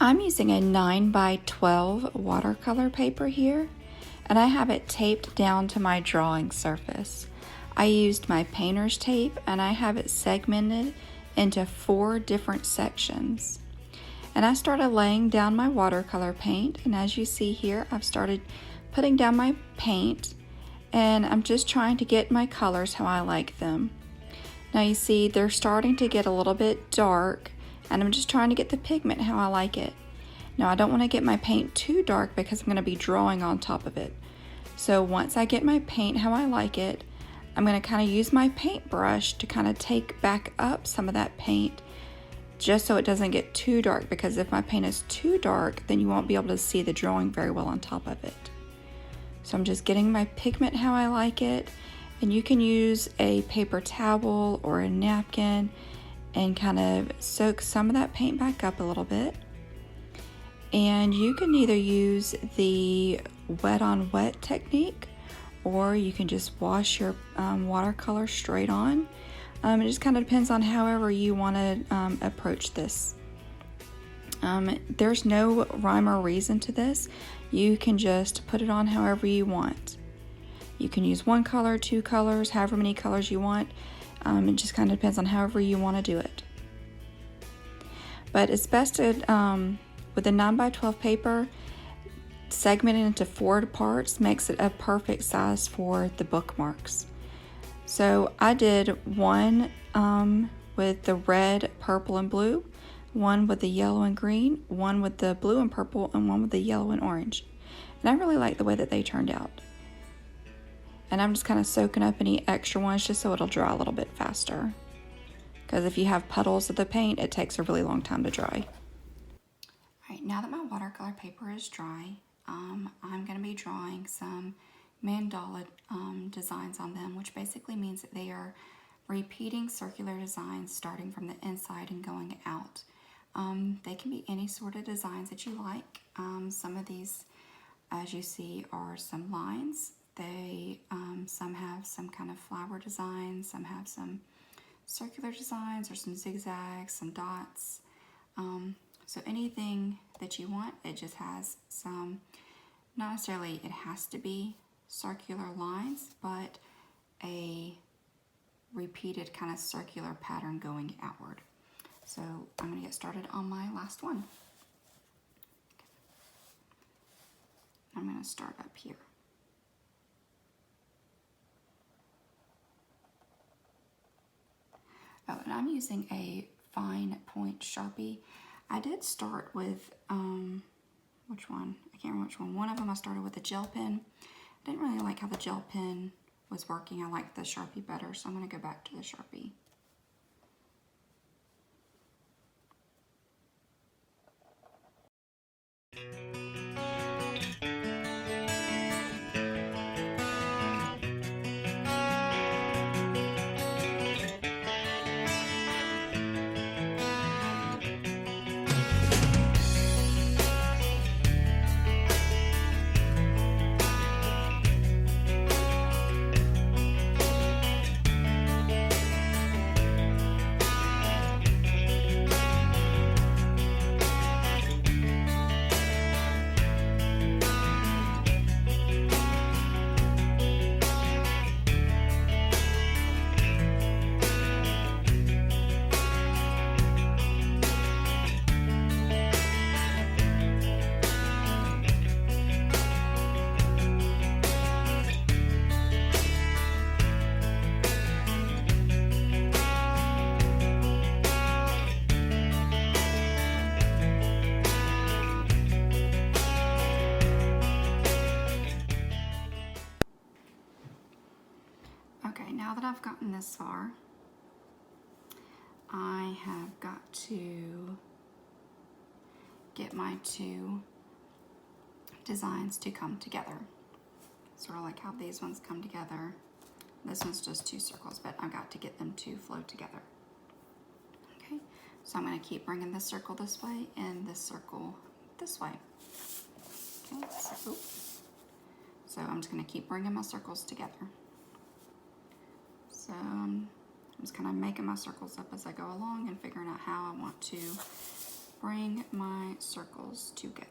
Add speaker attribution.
Speaker 1: I'm using a 9 by 12 watercolor paper here, and I have it taped down to my drawing surface. I used my painter's tape and I have it segmented into 4 different sections. And I started laying down my watercolor paint, and as you see here, I've started putting down my paint, and I'm just trying to get my colors how I like them. Now you see they're starting to get a little bit dark, and I'm just trying to get the pigment how I like it. Now I don't want to get my paint too dark because I'm going to be drawing on top of it. So once I get my paint how I like it, I'm going to kind of use my paintbrush to kind of take back up some of that paint just so it doesn't get too dark, because if my paint is too dark, then you won't be able to see the drawing very well on top of it. So I'm just getting my pigment how I like it, and you can use a paper towel or a napkin and kind of soak some of that paint back up a little bit. And you can either use the wet on wet technique, or you can just wash your watercolor straight on. It just kind of depends on however you want to approach this. There's no rhyme or reason to this. You can just put it on however you want. You can use 1 color, 2 colors, however many colors you want. It just kind of depends on however you want to do it. But it's best to, with a 9 by 12 paper, segmented into 4 parts makes it a perfect size for the bookmarks. So I did 1 with the red, purple, and blue, 1 with the yellow and green, 1 with the blue and purple, and 1 with the yellow and orange. And I really like the way that they turned out. And I'm just kind of soaking up any extra ones just so it'll dry a little bit faster. Because if you have puddles of the paint, it takes a really long time to dry. Alright, now that my watercolor paper is dry, I'm going to be drawing some mandala designs on them, which basically means that they are repeating circular designs starting from the inside and going out. They can be any sort of designs that you like. Some of these, as you see, are some lines. Some have some kind of flower designs, some have some circular designs or some zigzags, some dots. So anything that you want, it just has some, not necessarily it has to be circular lines, but a repeated kind of circular pattern going outward. So I'm going to get started on my last one. I'm going to start up here. Oh, and I'm using a fine point Sharpie. I did start with, which one? I can't remember which one. One of them I started with a gel pen. I didn't really like how the gel pen was working. I liked the Sharpie better, so I'm going to go back to the Sharpie. Okay, now that I've gotten this far, I have got to get my 2 designs to come together. Sort of like how these ones come together. This one's just 2 circles, but I've got to get them to flow together. Okay, so I'm going to keep bringing this circle this way and this circle this way. Okay, so I'm just going to keep bringing my circles together. So I'm just kind of making my circles up as I go along and figuring out how I want to bring my circles together.